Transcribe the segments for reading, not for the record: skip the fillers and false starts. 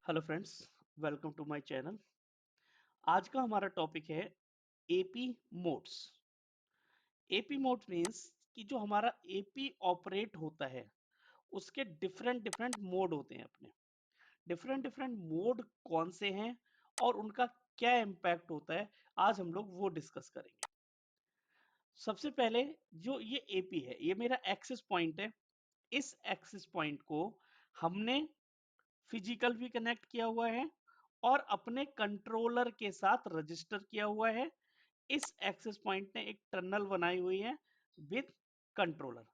Hello friends, welcome to my channel. आज का हमारा टॉपिक है AP modes. AP modes means कि जो हमारा एपी ऑपरेट होता है उसके डिफरेंट डिफरेंट मोड होते हैं। अपने डिफरेंट डिफरेंट मोड कौन से हैं और उनका क्या इम्पैक्ट होता है, आज हम लोग वो डिस्कस करेंगे। सबसे पहले जो ये एपी है, ये मेरा एक्सेस पॉइंट है। इस एक्सेस पॉइंट को हमने फिजिकल भी कनेक्ट किया हुआ है और अपने कंट्रोलर के साथ रजिस्टर किया हुआ है। इस एक्सेस पॉइंट ने एक टनल बनाई हुई है with controller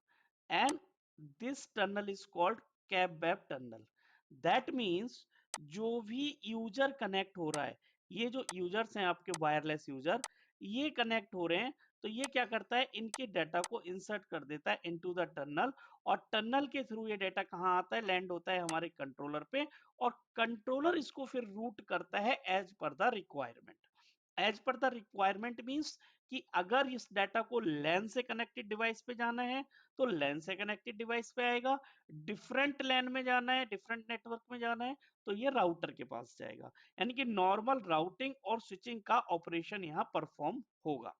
and this tunnel is called cap web tunnel. That means जो भी यूजर कनेक्ट हो रहा है, ये जो यूजर्स हैं आपके वायरलेस यूजर, ये कनेक्ट हो रहे हैं, तो ये क्या करता है, इनके डाटा को इंसर्ट कर देता है इनटू द टनल। और टनल के थ्रू ये डाटा कहाँ आता है, लैंड होता है हमारे कंट्रोलर पे। और कंट्रोलर इसको फिर रूट करता है as per the requirement. As per the requirement means कि अगर इस डाटा को लैन से कनेक्टेड डिवाइस पे जाना है तो लैन से कनेक्टेड डिवाइस पे आएगा। डिफरेंट लैन में जाना है, डिफरेंट नेटवर्क में जाना है, तो ये राउटर के पास जाएगा। यानी कि नॉर्मल राउटिंग और स्विचिंग का ऑपरेशन यहाँ परफॉर्म होगा।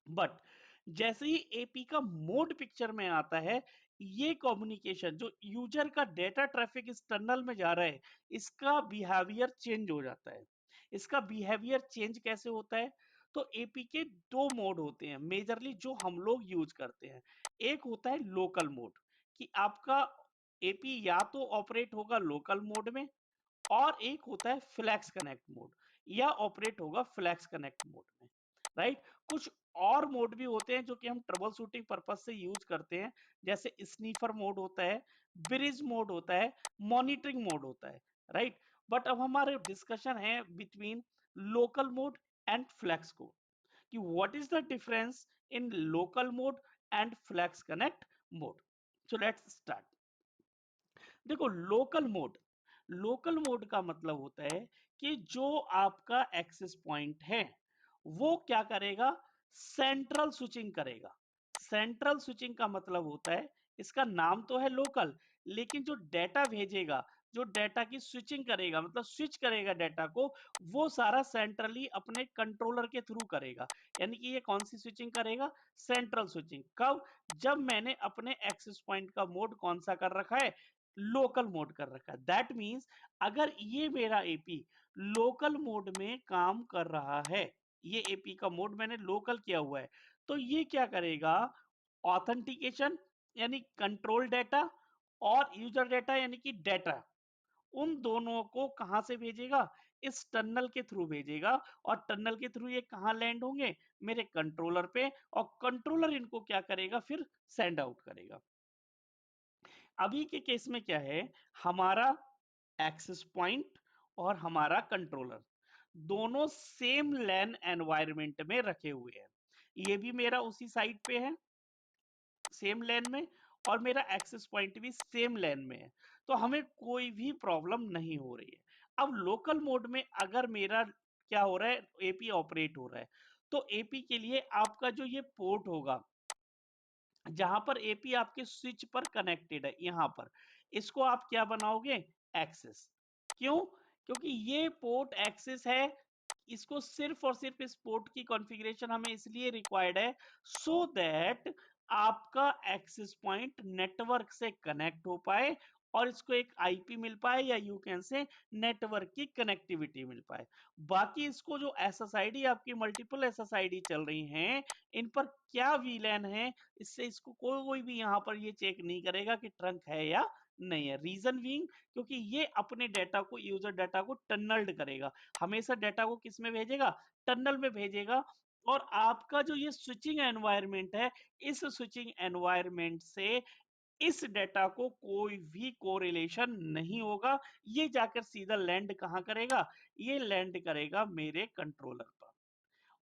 बट जैसे ही एपी का मोड पिक्चर में आता है, ये कम्युनिकेशन जो यूजर का डेटा ट्रैफिक इस टनल में जा रहा है, इसका बिहेवियर चेंज हो जाता है। इसका बिहेवियर चेंज कैसे होता है, तो एपी के दो मोड होते हैं मेजरली जो हम लोग यूज करते हैं। एक होता है लोकल मोड, कि आपका एपी या तो ऑपरेट होगा लोकल मोड में, और एक होता है फ्लैक्स कनेक्ट मोड, या ऑपरेट होगा फ्लैक्स कनेक्ट मोड में। राइट। कुछ और मोड भी होते हैं जो कि हम ट्रबल शूटिंग पर्पज से यूज करते हैं, जैसे स्नीफर मोड होता है, ब्रिज मोड होता है, मॉनिटरिंग मोड होता है। राइट। बट अब हमारे डिस्कशन है between local mode and flex code, कि what is the difference in local mode and flex connect mode. So let's start. देखो, लोकल मोड का मतलब होता है कि जो आपका एक्सेस पॉइंट है वो क्या करेगा, सेंट्रल स्विचिंग करेगा। सेंट्रल स्विचिंग का मतलब होता है, इसका नाम तो है लोकल, लेकिन जो डेटा भेजेगा, जो डेटा की स्विचिंग करेगा, मतलब स्विच करेगा डेटा को, वो सारा सेंट्रली अपने कंट्रोलर के थ्रू करेगा। यानी कि ये कौन सी स्विचिंग करेगा, सेंट्रल स्विचिंग। कब, जब मैंने अपने एक्सेस पॉइंट का मोड कौन सा कर रखा है, लोकल मोड कर रखा है। दैट मींस अगर ये मेरा एपी लोकल मोड में काम कर रहा है, ये एपी का मोड मैंने लोकल किया हुआ है, तो ये क्या करेगा, ऑथेंटिकेशन यानी कंट्रोल डेटा, और यूजर डेटा यानी कि डेटा, उन दोनों को कहां से भेजेगा, इस टनल के थ्रू भेजेगा। और टनल के थ्रू ये कहां लैंड होंगे, मेरे कंट्रोलर पे, और कंट्रोलर इनको क्या करेगा, फिर सेंड आउट करेगा। अभी के केस में क्या है, हमारा एक्सेस पॉइंट और हमारा कंट्रोलर दोनों सेम लैन एनवायरनमेंट में रखे हुए हैं। ये भी मेरा उसी साइट पे है, सेम लैन में, और मेरा एक्सेस पॉइंट भी सेम लैन में है, तो हमें कोई भी प्रॉब्लम नहीं हो रही है। अब लोकल मोड में अगर मेरा क्या हो रहा है, एपी ऑपरेट हो रहा है, तो एपी के लिए आपका जो ये पोर्ट होगा, जहां पर एपी आपके स्विच पर कनेक्टेड है, यहां पर इसको आप क्या बनाओगे, एक्सेस। क्यों, क्योंकि ये पोर्ट एक्सेस है। इसको सिर्फ और सिर्फ इस पोर्ट की कॉन्फ़िगरेशन हमें इसलिए रिक्वायर्ड है, सो दैट आपका एक्सेस पॉइंट नेटवर्क से कनेक्ट हो पाए और इसको एक आईपी मिल पाए, या यू कैन से नेटवर्क की कनेक्टिविटी मिल पाए। बाकी इसको जो एसएसआईडी, आपकी मल्टीपल एसएसआईडी चल रही हैं, इन पर क्या वीलैन है, इससे इसको कोई भी यहाँ पर ये चेक नहीं करेगा कि ट्रंक है या नहीं है। रीजन बीइंग, क्योंकि ये अपने डेटा को, यूजर डाटा को टनल्ड करेगा, हमेशा डाटा को किस में भेजेगा, टनल में भेजेगा। और आपका जो ये स्विचिंग एनवायरनमेंट है, इस स्विचिंग एनवायरनमेंट से इस डेटा को कोई भी कोरिलेशन नहीं होगा। ये जाकर सीधा लैंड कहां करेगा, ये लैंड करेगा मेरे कंट्रोलर पर,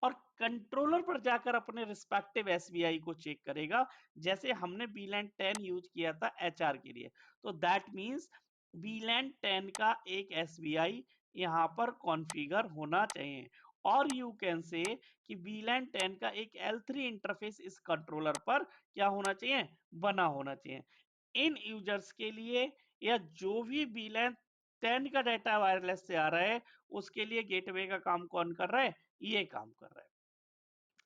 और कंट्रोलर पर जाकर अपने रिस्पेक्टिव एसबीआई को चेक करेगा। जैसे हमने बीलैंड 10 यूज किया था एचआर के लिए, तो दैट मींस बीलैंड 10 का एक एसबीआई यहाँ पर कॉन्फ़िगर होना चाहिए। और यू कैन से कि बीलैंड 10 का एक L3 इंटरफेस इस कंट्रोलर पर क्या होना चाहिए, बना होना चाहिए। इन यूजर्स के लिए, या जो भी बीलैंड 10 का डाटा वायरलेस से आ रहा है, उसके लिए गेटवे का काम कौन कर रहा है? ये काम कर रहा है।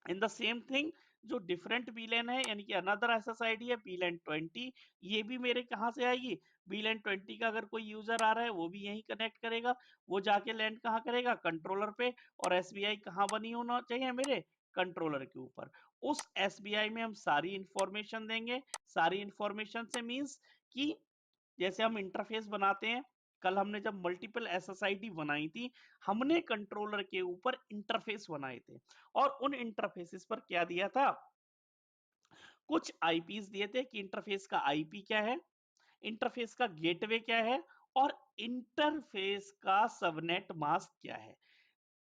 इन द सेम थिंग, जो डिफरेंट बीलेन है, यानी कि अनदर एसएसआईडी है बीलेन 20, ये भी मेरे कहां से आएगी? बीलेन 20 का अगर कोई यूजर आ रहा है वो भी यही कनेक्ट करेगा, वो जाके लैंड कहाँ करेगा? कंट्रोलर पे। और एसबीआई कहाँ बनी होना चाहिए मेरे? कंट्रोलर के ऊपर। उस एसबीआई में हम सारी इंफॉर्मेशन देंगे। सारी इंफॉर्मेशन से मीन्स कि जैसे हम इंटरफेस बनाते हैं, कल हमने जब मल्टीपल एसएसआईडी बनाई थी, हमने कंट्रोलर के ऊपर इंटरफेस बनाए थे, और उन इंटरफेसेस पर क्या दिया था? कुछ आईपीस दिए थे कि इंटरफेस का आईपी क्या है, इंटरफेस का गेटवे क्या है, और इंटरफेस का सबनेट मास्क क्या है।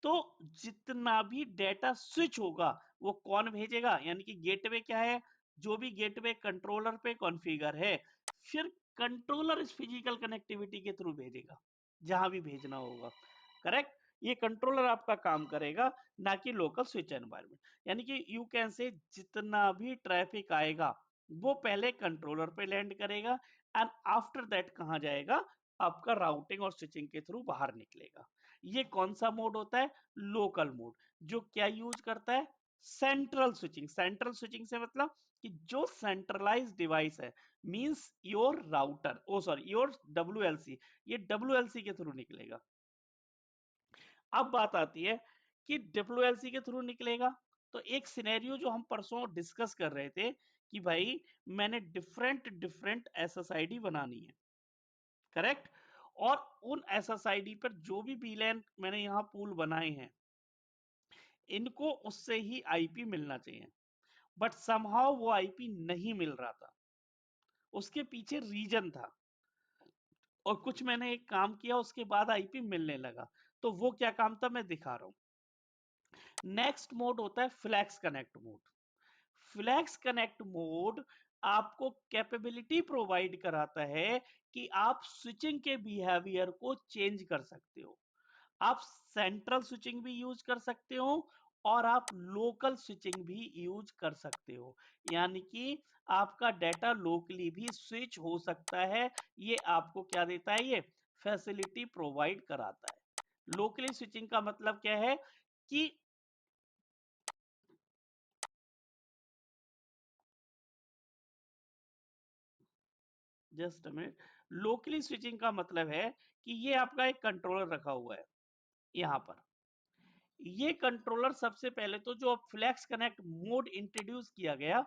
तो जितना भी डेटा स्विच होगा वो कौन भेजेगा? यानी कि गेटवे क्या है? जो भी गेटवे कंट्रोलर पे कॉन्फ़िगर है, फिर कंट्रोलर इस फिजिकल कनेक्टिविटी के थ्रू भेजेगा जहां भी भेजना होगा। करेक्ट? ये कंट्रोलर आपका काम करेगा, ना कि लोकल स्विच एनवायरनमेंट। यानी कि यू कैन से जितना भी ट्रैफिक आएगा वो पहले कंट्रोलर पे लैंड करेगा, एंड आफ्टर दैट कहां जाएगा? आपका राउटिंग और स्विचिंग के थ्रू बाहर निकलेगा। ये कौन सा मोड होता है? Local mode. जो क्या यूज करता है? Central switching. सेंट्रल स्विचिंग से मतलब कि जो सेंट्रलाइज डिवाइस है, means your router, O sorry your WLC, ये डब्ल्यूएलसी के थ्रू निकलेगा। अब बात आती है कि डब्ल्यूएलसी के थ्रू निकलेगा, तो एक सिनेरियो जो हम परसों डिस्कस कर रहे थे कि भाई मैंने डिफरेंट डिफरेंट एसएसआईडी बनानी है, करेक्ट? और उन एसएसआईडी पर जो भी बीलैन मैंने यहाँ पूल बनाए हैं, इनको उससे ही आईपी मिलना चाहिए, बट समहाउ वो आईपी नहीं मिल रहा था। उसके पीछे रीजन था, और कुछ मैंने एक काम किया, उसके बाद आईपी मिलने लगा। तो वो क्या काम था मैं दिखा रहा हूं। नेक्स्ट मोड होता है flex connect mode. Flex connect mode आपको कैपेबिलिटी प्रोवाइड कराता है कि आप स्विचिंग के बिहेवियर को चेंज कर सकते हो। आप सेंट्रल स्विचिंग भी यूज कर सकते हो, और आप लोकल स्विचिंग भी यूज कर सकते हो। यानी कि आपका डाटा लोकली भी स्विच हो सकता है। ये आपको क्या देता है? ये फैसिलिटी प्रोवाइड कराता है। लोकली स्विचिंग का मतलब क्या है? कि just a minute, locally switching का मतलब है कि ये आपका एक कंट्रोलर रखा हुआ है यहाँ पर। ये कंट्रोलर सबसे पहले तो जो फ्लैक्स कनेक्ट मोड इंट्रोड्यूस किया गया,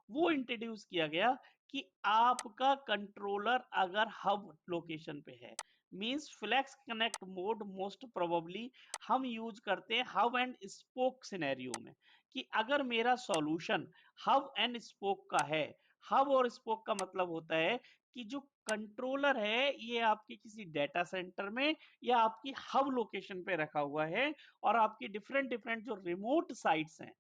वो इंट्रोड्यूस किया गया कि आपका कंट्रोलर अगर हब लोकेशन पे है, means flex connect mode most probably हम यूज करते हैं हब एंड स्पोक सिनेरियो में, कि अगर मेरा सॉल्यूशन हब एंड स्पोक का है। हब और स्पोक का मतलब होता है कि जो कंट्रोलर है ये आपके किसी डेटा सेंटर में या आपकी हब लोकेशन पे रखा हुआ है, और आपकी डिफरेंट डिफरेंट जो रिमोट साइट्स हैं,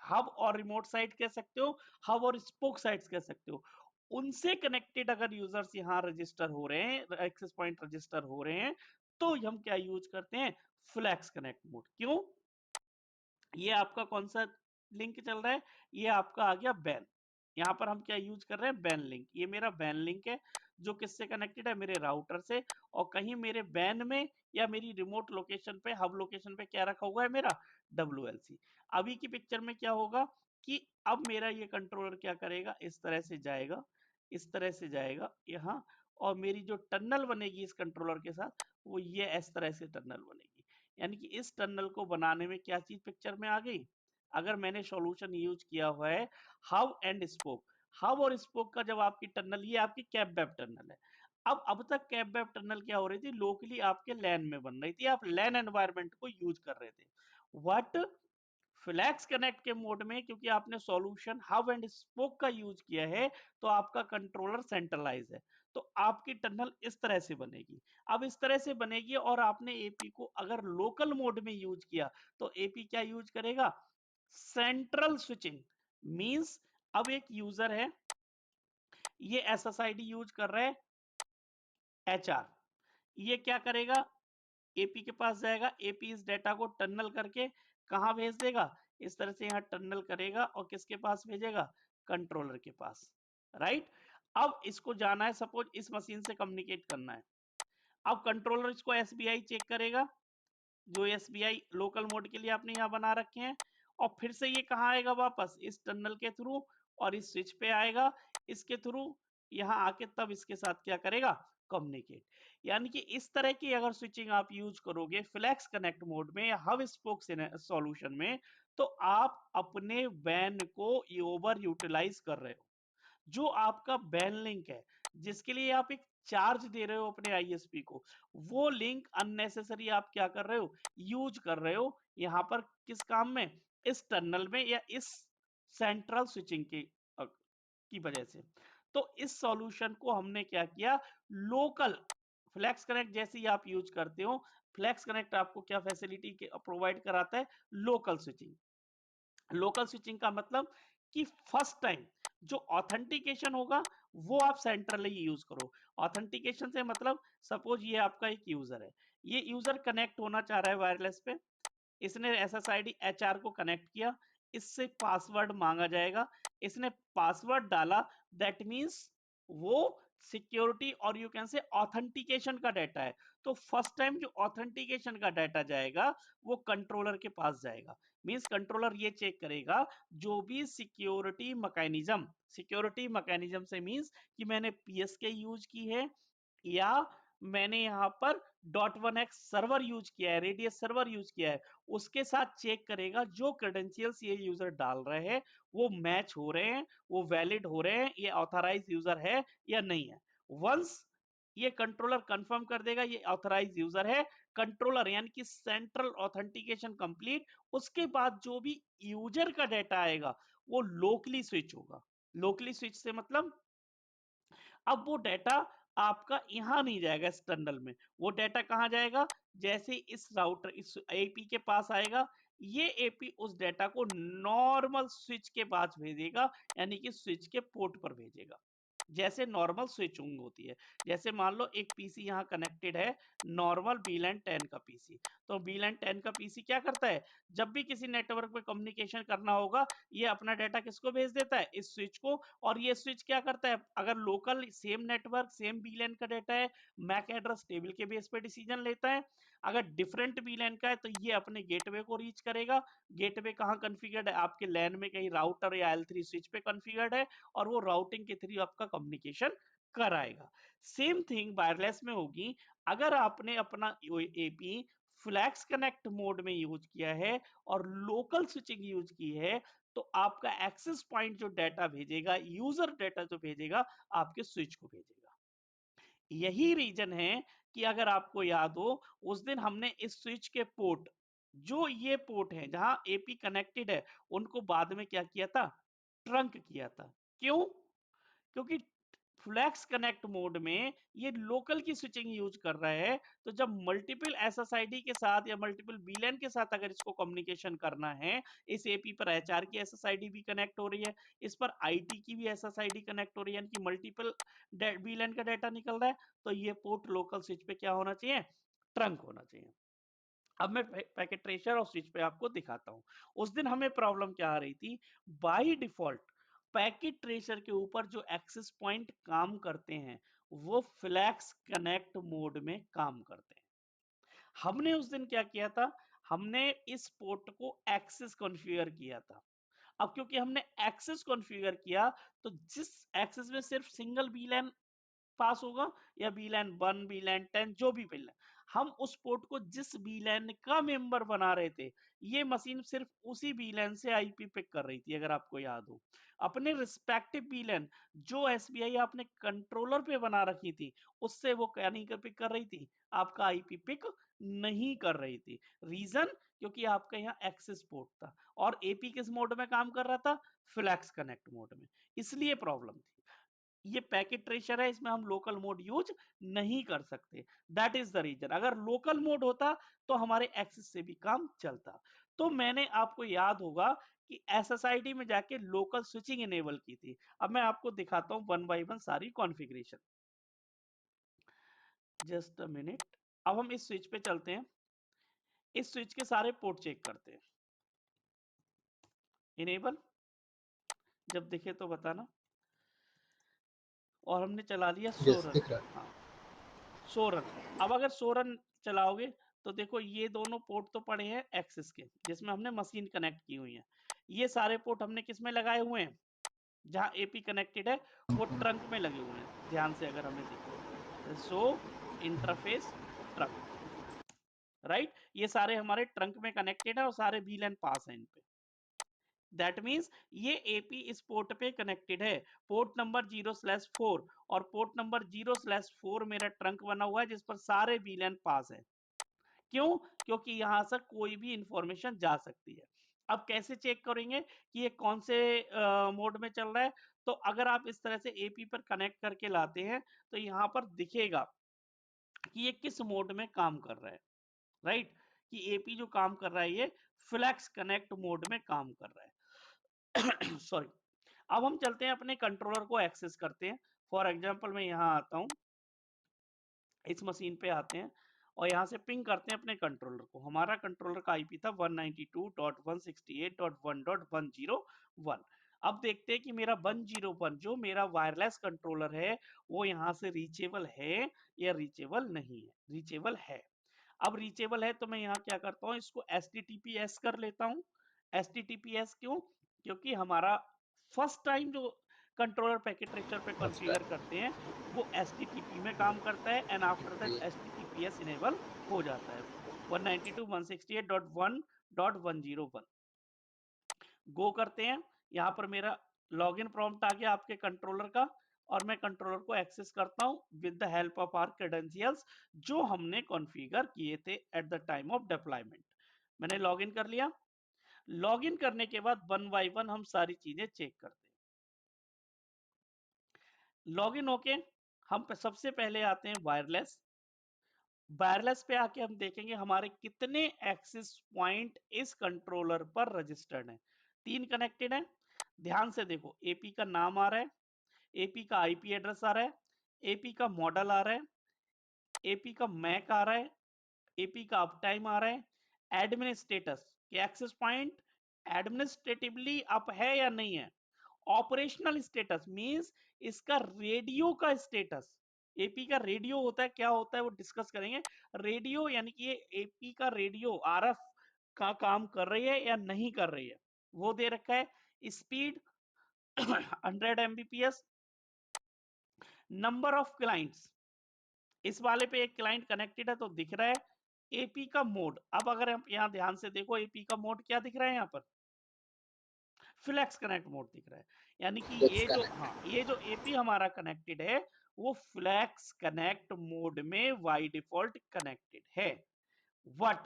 हब और रिमोट साइट कह सकते हो, हब और स्पोक साइट्स कह सकते हो, उनसे कनेक्टेड अगर यूजर्स यहाँ रजिस्टर हो रहे हैं, एक्सेस पॉइंट रजिस्टर हो रहे हैं, तो हम क्या यूज करते हैं? Flex connect mode. क्यों? ये आपका कौन सा लिंक चल रहा है? ये आपका आ गया बैन। यहाँ पर हम क्या यूज कर रहे हैं? Ban link. ये मेरा बैन लिंक है, जो किससे कनेक्टेड है? मेरे राउटर से। और कहीं मेरे बैन में या मेरी रिमोट लोकेशन पे, हब लोकेशन पे क्या रखा हुआ है? मेरा डब्ल्यूएलसी। अभी की पिक्चर में क्या होगा कि अब मेरा ये कंट्रोलर क्या करेगा? इस तरह से जाएगा, इस तरह से जाएगा यहाँ, और मेरी जो टनल बनेगी इस कंट्रोलर के साथ, वो ये इस तरह से टनल बनेगी। यानी कि इस टनल को बनाने में क्या चीज पिक्चर में आ गई? अगर मैंने सॉल्यूशन यूज किया हुआ है हब एंड स्पोक, हब और स्पोक का जब आपकी टनल, ये आपकी कैप वेब टनल है। अब तक कैप वेब टनल क्या हो रही थी? लोकली आपके लैन में बन रही थी, आप लैन एनवायरनमेंट को यूज कर रहे थे। व्हाट? फ्लैक्स कनेक्ट के मोड में, क्योंकि आपने सॉल्यूशन हब एंड स्पोक का यूज किया है, तो आपका कंट्रोलर सेंट्रलाइज है, तो आपकी टनल इस तरह से बनेगी। अब इस तरह से बनेगी, और आपने एपी को अगर लोकल मोड में यूज किया, तो एपी क्या यूज करेगा? Central switching. मींस अब एक यूजर है, ये एसएसआईडी यूज कर रहा है एचआर, ये क्या करेगा? एपी के पास जाएगा, एपी इस डेटा को टनल करके कहां भेज देगा? इस तरह से यहाँ टनल करेगा, और किसके पास भेजेगा? कंट्रोलर के पास। राइट? अब इसको जाना है, सपोज इस मशीन से कम्युनिकेट करना है। अब कंट्रोलर इसको एसबीआई चेक करेगा, जो एसबीआई लोकल मोड के लिए आपने यहाँ बना रखे हैं, और फिर से ये कहाँ आएगा वापस, इस टनल के थ्रू, और इस स्विच पे आएगा इसके थ्रू, यहाँ आके तब इसके साथ क्या करेगा, कम्युनिकेट। यानी कि इस तरह की अगर स्विचिंग आप यूज करोगे फ्लैक्स कनेक्ट मोड में या हब स्पोक सॉल्यूशन में, तो आप अपने वैन को ओवर यूटिलाइज कर रहे हो। जो आपका बैन लिंक है, जिसके लिए आप एक चार्ज दे रहे हो अपने आईएसपी को, वो लिंक अननेसेसरी आप क्या कर रहे हो, यूज कर रहे हो यहाँ पर, किस काम में, इस टनल में या इस सेंट्रल स्विचिंग की वजह से। तो इस सॉल्यूशन को हमने क्या किया, लोकल फ्लैक्स कनेक्ट जैसे ही आप यूज करते हो, फ्लैक्स कनेक्ट आपको क्या फैसिलिटी प्रोवाइड कराता है, लोकल स्विचिंग। लोकल स्विचिंग का मतलब कि फर्स्ट टाइम जो ऑथेंटिकेशन होगा वो आप सेंट्रली यूज करो। ऑथेंटिकेशन से मतलब, सपोज ये आपका एक यूजर है, ये यूजर कनेक्ट होना चाह रहा है वायरलेस पे, इसने एसएसआईडी एचआर को कनेक्ट किया, इससे पासवर्ड मांगा जाएगा, इसने पासवर्ड डाला, दैट मींस वो सिक्योरिटी और यू कैन से ऑथेंटिकेशन का डाटा है। तो फर्स्ट टाइम जो ऑथेंटिकेशन का डाटा जाएगा वो कंट्रोलर के पास जाएगा। मींस कंट्रोलर ये चेक करेगा जो भी सिक्योरिटी मैकेनिज्म से मींस कि मैंने पीएसके यूज की है, या मैंने यहाँ पर .1x सर्वर यूज किया है, रेडियस सर्वर यूज किया है, उसके साथ चेक करेगा जो क्रेडेंशियल्स ये यूजर डाल रहे हैं वो मैच हो रहे हैं, वो वैलिड हो रहे हैं, ये ऑथराइज यूजर है या नहीं है। वंस ये कंट्रोलर कंफर्म कर देगा ये ऑथराइज यूजर है, कंट्रोलर यानी कि सेंट्रल ऑथेंटिकेशन कंप्लीट, उसके बाद जो भी यूजर का डाटा आएगा वो लोकली स्विच होगा। लोकली स्विच से मतलब अब वो डाटा आपका यहाँ नहीं जाएगा इस टनल में, वो डाटा कहाँ जाएगा, जैसे इस राउटर इस एपी के पास आएगा, ये एपी उस डाटा को नॉर्मल स्विच के पास भेजेगा, यानी कि स्विच के पोर्ट पर भेजेगा, जैसे नॉर्मल स्विचिंग होती है। जैसे मान लो एक पीसी यहाँ कनेक्टेड है, नॉर्मल बीलैन 10 का पीसी, तो बीलैन 10 का पीसी क्या करता है, जब भी किसी नेटवर्क पे कम्युनिकेशन करना होगा ये अपना डाटा किसको भेज देता है, इस स्विच को, और ये स्विच क्या करता है, अगर लोकल सेम नेटवर्क सेम बीलैन का डाटा है, मैक एड्रेस टेबल के बेस पे डिसीजन लेता है। अगर डिफरेंट बीलैन का है तो ये अपने गेटवे को रीच करेगा, गेटवे कहाँ कॉन्फ़िगर्ड है, आपके लैन में कहीं राउटर या L3 स्विच पे कॉन्फ़िगर्ड है, और वो राउटिंग के थ्रू आपका कम्युनिकेशन कराएगा। सेम थिंग वायरलेस में होगी, अगर आपने अपना एपी फ्लैक्स कनेक्ट मोड में यूज किया है और लोकल स्विचिंग यूज की है, तो आपका एक्सेस पॉइंट जो डाटा भेजेगा, यूजर डाटा जो भेजेगा, आपके स्विच को भेजेगा। यही रीजन है कि अगर आपको याद हो, उस दिन हमने इस स्विच के पोर्ट, जो ये पोर्ट है जहां एपी कनेक्टेड है, उनको बाद में क्या किया था, ट्रंक किया था। क्यों, क्योंकि फ्लैक्स कनेक्ट मोड में ये लोकल की स्विचिंग यूज कर रहा है, तो जब मल्टीपल एसएसआईडी के साथ या मल्टीपल बीएलएन के साथ अगर इसको कम्युनिकेशन करना है, इस एपी पर एचआर की एसएसआईडी भी कनेक्ट हो रही है, इस पर आईटी की भी एसएसआईडी कनेक्ट हो रही है, यानी कि मल्टीपल बीएलएन का डाटा निकल रहा है, तो ये पोर्ट लोकल स्विच पे क्या होना चाहिए, ट्रंक होना चाहिए। अब मैं पैकेट ट्रेसर और स्विच पे आपको दिखाता हूं। उस दिन हमें प्रॉब्लम क्या आ रही थी, बाय डिफॉल्ट पैकेट ट्रेसर के ऊपर जो एक्सेस पॉइंट काम करते हैं वो फ्लैक्स कनेक्ट मोड में काम करते हैं। हमने उस दिन क्या किया था, हमने इस पोर्ट को एक्सेस कॉन्फ़िगर किया था। अब क्योंकि हमने एक्सेस कॉन्फ़िगर किया, तो जिस एक्सेस में सिर्फ सिंगल बीलैन पास होगा, या बीलैन 1 बीलैन 10 जो भी बीलैन, हम उस पोर्ट को जिस बीलैन का मेंबर बना रहे थे, ये मशीन सिर्फ उसी बीलैन से आईपी पिक कर रही थी। अगर आपको याद हो, अपने रिस्पेक्टिव बीलैन जो एसबीआई आपने कंट्रोलर पे बना रखी थी, उससे वो क्या नहीं कर पिक कर रही थी, आपका आईपी पिक नहीं कर रही थी। रीजन, क्योंकि आपका यहाँ एक्सेस पोर्ट था और एपी किस मोड में काम कर रहा था, फ्लैक्स कनेक्ट मोड में, इसलिए प्रॉब्लम थी। ये पैकेट ट्रेसर है, इसमें हम लोकल मोड यूज नहीं कर सकते, दैट इज द रीजन। अगर लोकल मोड होता तो हमारे एक्सेस से भी काम चलता। तो मैंने, आपको याद होगा कि एसएसआईडी में जाके लोकल स्विचिंग इनेबल की थी। अब मैं आपको दिखाता हूं वन बाय वन सारी कॉन्फ़िगरेशन। Just a minute. अब हम इस स्विच पे चलते हैं, इस स्विच के सारे पोर्ट चेक करते हैं। इनेबल, जब दिखे तो बताना। और हमने चला लिया यस सोरन। दिख रहा है। हाँ, सोरन। अब अगर सोरन चलाओगे तो देखो ये दोनों पोर्ट तो पड़े हैं एक्सिस के, जिसमें हमने मशीन कनेक्ट की हुई है। ये सारे पोर्ट हमने किस में लगाए हुए हैं, जहां एपी कनेक्टेड है वो ट्रंक में लगे हुए हैं, ध्यान से अगर हमें दिखे। सो इंटरफेस ट्रंक, राइट, ये सारे हमारे ट्रंक में कनेक्टेड है और सारे VLAN पास है इन पे। दैट मीन्स ये एपी इस पोर्ट पे कनेक्टेड है, पोर्ट नंबर 0/4, और पोर्ट नंबर 0/4 मेरा ट्रंक बना हुआ है जिस पर सारे VLAN पास है। क्यों? क्योंकि यहां से कोई भी इंफॉर्मेशन जा सकती है। अब कैसे चेक करेंगे कि ये कौन से मोड में चल रहा है? तो अगर आप इस तरह से एपी पर कनेक्ट करके लाते हैं तो यहाँ पर दिखेगा कि ये किस मोड में काम कर रहा है, राइट, कि एपी जो काम कर रहा है ये फ्लैक्स कनेक्ट मोड में काम कर रहा है। सॉरी। अब हम चलते हैं अपने कंट्रोलर को एक्सेस करते हैं। फॉर एग्जाम्पल मैं यहाँ आता हूँ, इस मशीन पे आते हैं और यहाँ से पिंग करते हैं अपने कंट्रोलर को। हमारा कंट्रोलर का आईपी था 192.168.1.101। अब देखते हैं कि मेरा 101 जो मेरा वायरलेस कंट्रोलर है वो यहाँ से रीचेबल है या रीचेबल नहीं है। रीचेबल है। अब रीचेबल है तो मैं यहाँ क्या करता हूँ, इसको HTTPS कर लेता हूँ। HTTPS क्यों? क्योंकि हमारा फर्स्ट टाइम जो कंट्रोलर पैकेट ट्रेसर पे अच्छा। कॉन्फ़िगर करते हैं वो HTTP में काम करता है एंड आफ्टर दैट जी। HTTPS इनेबल हो जाता है। 192.168.1.101 गो करते हैं। यहाँ पर मेरा लॉगिन प्रॉम्प्ट आ गया आपके कंट्रोलर का और मैं कंट्रोलर को एक्सेस करता हूँ with the help of our credentials जो हमने कॉन्फ़िगर किए थे at the time of deployment. मैंने लॉगिन कर लिया। लॉगिन करने के बाद वन बाय वन हम सारी चीजें चेक करते हैं। लॉगिन होके हम सबसे पहले आते हैं वायरलेस। वायरलेस पे आके हम देखेंगे हमारे कितने एक्सेस पॉइंट इस कंट्रोलर पर रजिस्टर्ड हैं। 3 कनेक्टेड हैं। ध्यान से देखो, एपी का नाम आ रहा है, एपी का आईपी एड्रेस आ रहा है, एपी का मॉडल आ रहा है, एपी का मैक आ रहा है, एपी का अप टाइम आ रहा है। एडमिन स्टेटस कि एक्सेस पॉइंट एडमिनिस्ट्रेटिवली अप है या नहीं है। ऑपरेशनल स्टेटस मींस इसका रेडियो का स्टेटस। एपी का रेडियो होता है, क्या होता है वो डिस्कस करेंगे। रेडियो यानी कि ये एपी का रेडियो आरएफ का काम कर रही है या नहीं कर रही है, वो दे रखा है। Speed 100 Mbps। Number of clients, इस वाले पे एक क्लाइंट कनेक्टेड है तो दिख रहा है। एपी का मोड, अब अगर हम यहाँ ध्यान से देखो एपी का मोड क्या दिख रहा है, यहाँ पर फ्लैक्स कनेक्ट मोड दिख रहा है। यानी कि फिक्स ये जो, हाँ, कनेक्ट। ये जो एपी हमारा कनेक्टेड है वो फ्लैक्स कनेक्ट मोड में बाय डिफॉल्ट कनेक्टेड है। बट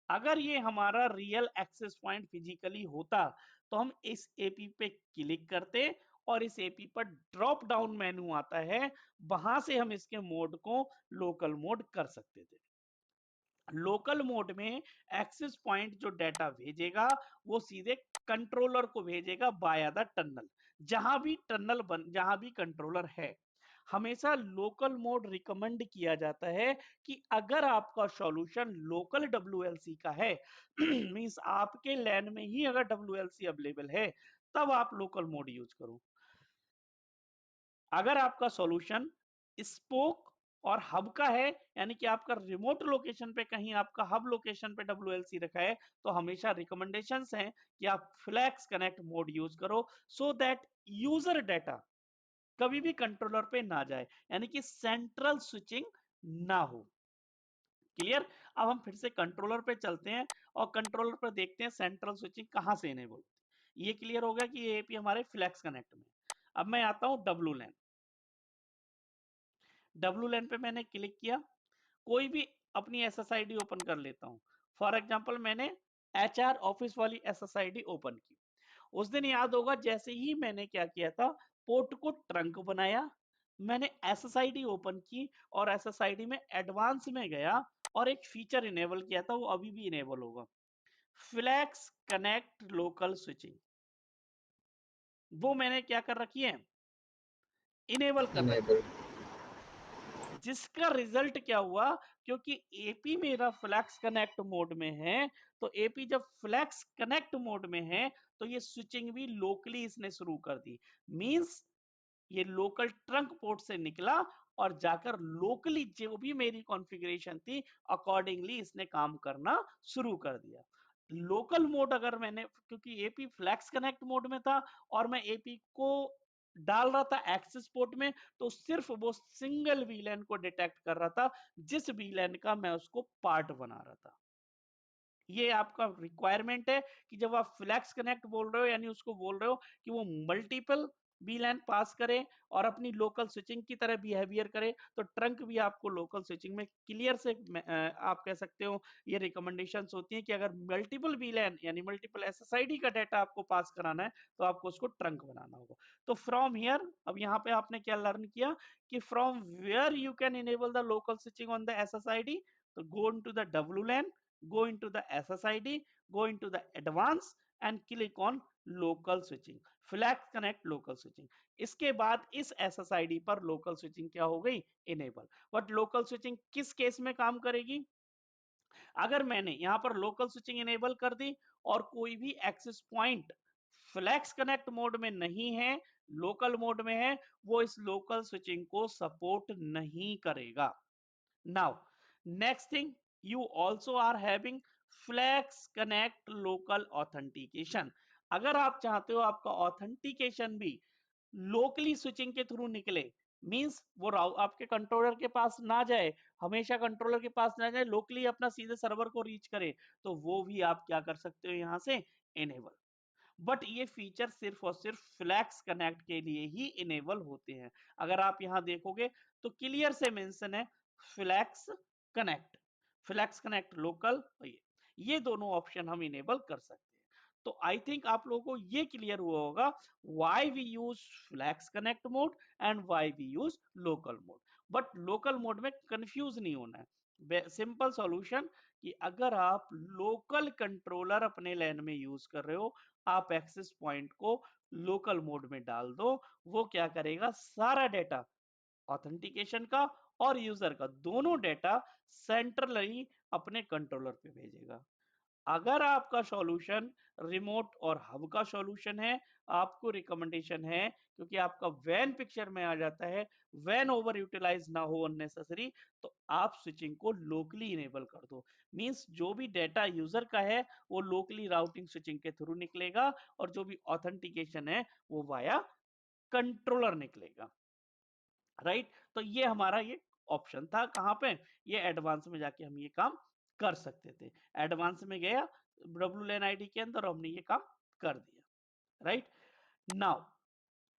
अगर ये हमारा रियल एक्सेस पॉइंट फिजिकली होता तो हम इस एपी पे क्लिक करते और इस एपी पर ड्रॉप डाउन मेनू आता है, वहां से हम इसके मोड को लोकल मोड कर सकते थे। लोकल मोड में एक्सेस पॉइंट जो डाटा भेजेगा वो सीधे कंट्रोलर को भेजेगा बाया द टनल। जहां भी कंट्रोलर है, हमेशा लोकल मोड रिकमेंड किया जाता है कि अगर आपका सॉल्यूशन लोकल डब्ल्यूएलसी का है मींस आपके लैन में ही अगर डब्ल्यूएलसी अवेलेबल है तब आप लोकल मोड यूज करो। अगर आपका सॉल्यूशन स्पोक और हब का है, यानी कि आपका रिमोट लोकेशन पे कहीं आपका हब लोकेशन पे डब्ल्यूएलसी रखा है, तो हमेशा रिकमेंडेशंस हैं कि आप फ्लैक्स कनेक्ट मोड यूज करो सो दैट यूजर डाटा कभी भी कंट्रोलर पे ना जाए, यानी कि सेंट्रल स्विचिंग ना हो। क्लियर? अब हम फिर से कंट्रोलर पे चलते हैं और कंट्रोलर पर देखते हैं सेंट्रल स्विचिंग कहां से इनेबल होती है। ये क्लियर हो गया कि ये एपी हमारे फ्लैक्स कनेक्ट में। अब मैं आता हूं डब्लू लैन। डब्लू लैन पे मैंने क्लिक किया, कोई भी अपनी एसएसआईडी ओपन कर लेता हूँ। फॉर एग्जांपल मैंने एचआर ऑफिस वाली एसएसआईडी ओपन की। उस दिन याद होगा जैसे ही मैंने क्या किया था, पोर्ट को ट्रंक बनाया, मैंने एसएसआईडी ओपन की और एसएसआईडी में एडवांस में गया और एक फीचर इनेबल किया था, वो अभी भी इनेबल होगा, फ्लैक्स कनेक्ट लोकल स्विचिंग। वो मैंने क्या कर रखी है, इनेबल कर रखी इनेबल। है। जिसका रिजल्ट क्या हुआ, क्योंकि एपी मेरा फ्लैक्स कनेक्ट मोड में है, तो एपी जब फ्लैक्स कनेक्ट मोड में है तो ये स्विचिंग भी लोकली इसने शुरू कर दी। मींस ये लोकल ट्रंक पोर्ट से निकला और जाकर लोकली जो भी मेरी कॉन्फ़िगरेशन थी अकॉर्डिंगली इसने काम करना शुरू कर दिया। लोकल मोड अगर मैंने, क्योंकि एपी फ्लैक्स कनेक्ट मोड में था और मैं एपी को डाल रहा था एक्सेस पोर्ट में, तो सिर्फ वो सिंगल वीलैन को डिटेक्ट कर रहा था जिस वीलैन का मैं उसको पार्ट बना रहा था। ये आपका रिक्वायरमेंट है कि जब आप फ्लैक्स कनेक्ट बोल रहे हो यानी उसको बोल रहे हो कि वो मल्टीपल वीलैन पास करे और अपनी लोकल स्विचिंग की तरह बिहेवियर करे, तो ट्रंक भी आपको लोकल स्विचिंग में क्लियर से आप कह सकते हो ये रिकमेंडेशंस होती हैं कि अगर मल्टीपल वीलैन यानी मल्टीपल एसएसआईडी का डाटा आपको पास कराना है तो आपको उसको ट्रंक बनाना होगा। तो फ्रॉम हियर अब यहाँ पे आपने क्या लर्न किया कि from where you can enable the local switching on the SSID, तो go into the WLAN, go into the SSID, go into the advanced and click on local switching, flex connect local switching। इसके बाद इस SSID पर local switching क्या हो गई, enable। But local switching किस case में काम करेगी, अगर मैंने यहां पर लोकल स्विचिंग इनेबल कर दी और कोई भी access point flex connect mode में नहीं है, लोकल मोड में है, वो इस लोकल स्विचिंग को सपोर्ट नहीं करेगा। Now, next thing, you also are having Flex Connect Local Authentication। अगर आप चाहते हो आपका ऑथेंटिकेशन भी लोकली स्विचिंग के थ्रू निकले, मींस वो आपके कंट्रोलर के पास ना जाए, हमेशा कंट्रोलर के पास ना जाए, लोकली अपना सीधे सर्वर को रीच करे, तो वो भी आप क्या कर सकते हो यहां से एनेबल। बट ये फीचर सिर्फ और सिर्फ फ्लैक्स कनेक्ट के लिए ही इनेबल होते हैं। अगर आप यहां देखोगे तो क्लियर से मेंशन है flex connect, flex connect local, ये दोनों ऑप्शन हम इनेबल कर सकते हैं। तो आई थिंक आप लोगों को ये क्लियर हुआ होगा why we use flex connect mode and why we use local mode. But local mode में कंफ्यूज नहीं होना है, सिंपल सॉल्यूशन कि अगर आप लोकल कंट्रोलर अपने लैन में यूज कर रहे हो, आप एक्सेस पॉइंट को लोकल मोड में डाल दो, वो क्या करेगा, सारा डाटा ऑथेंटिकेशन का और यूजर का दोनों डाटा सेंट्रली अपने कंट्रोलर पे भेजेगा। अगर आपका सॉल्यूशन रिमोट और हब का सॉल्यूशन है, आपको रिकमेंडेशन है, क्योंकि आपका वैन पिक्चर में आ जाता है, वैन ओवर यूटिलाइज ना हो अननेसेसरी, तो आप स्विचिंग को लोकली इनेबल कर दो। मींस जो भी डाटा यूजर का है वो लोकली राउटिंग स्विचिंग के थ्रू निकलेगा और जो भी ऑथेंटिकेशन है वो वाया कंट्रोलर निकलेगा। राइट, तो ये हमारा ये ऑप्शन था कहां पे, ये एडवांस में जाके हम ये काम कर सकते थे। एडवांस में गया WLAN आईडी के अंदर, हमने ये काम कर दिया। राइट, नाउ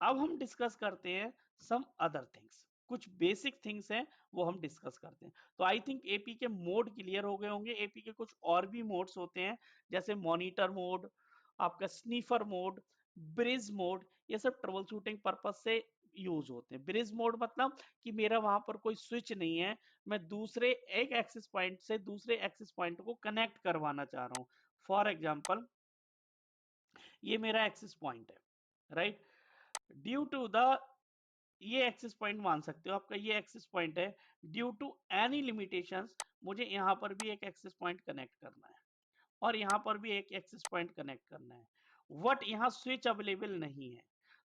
अब हम डिस्कस करते हैं सम अदर थिंग्स, कुछ बेसिक थिंग्स हैं वो हम डिस्कस करते हैं। तो आई थिंक एपी के मोड क्लियर हो गए होंगे। एपी के कुछ और भी मोड्स होते हैं, जैसे मॉनिटर मोड, आपका स्नीफर मोड, ब्रिज मोड, ये सब ट्रबल शूटिंग पर्पज से यूज होते हैं। ब्रिज मोड मतलब कि मेरा वहां पर कोई स्विच नहीं है, मैं दूसरे एक एक्सेस पॉइंट से दूसरे एक्सेस पॉइंट को कनेक्ट करवाना चाह रहा हूँ। फॉर एग्जाम्पल ये मेरा एक्सेस पॉइंट है, राइट, ड्यू टू द, ये एक्सेस पॉइंट मान सकते हो आपका, ये एक्सेस पॉइंट है, ड्यू टू एनी लिमिटेशंस मुझे यहाँ पर भी एक एक्सेस पॉइंट कनेक्ट करना है और यहाँ पर भी एक एक्सेस पॉइंट कनेक्ट करना है, बट यहाँ स्विच अवेलेबल नहीं है,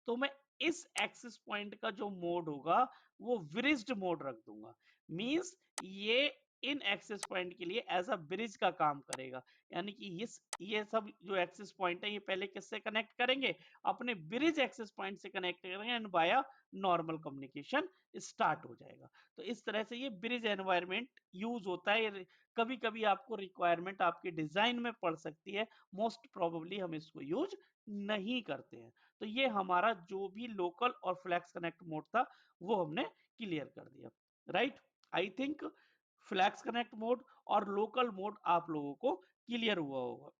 तो मैं इस एक्सेस पॉइंट का जो मोड होगा वो ब्रिज्ड मोड रख दूंगा। मींस ये इन एक्सेस पॉइंट के लिए एज अ ब्रिज का काम करेगा, यानी कि ये सब जो एक्सेस पॉइंट है ये पहले किससे कनेक्ट करेंगे, अपने ब्रिज एक्सेस पॉइंट से कनेक्ट करेंगे and via normal communication start हो जाएगा। तो इस तरह से ये ब्रिज एनवायरमेंट यूज होता है। कभी कभी आपको रिक्वायरमेंट आपके डिजाइन में पड़ सकती है, मोस्ट प्रोबेबली हम इसको यूज नहीं करते हैं। तो ये हमारा जो भी लोकल और फ्लैक्स कनेक्ट मोड था वो हमने क्लियर कर दिया। Right, I think flex connect mode और लोकल मोड आप लोगों को क्लियर हुआ होगा।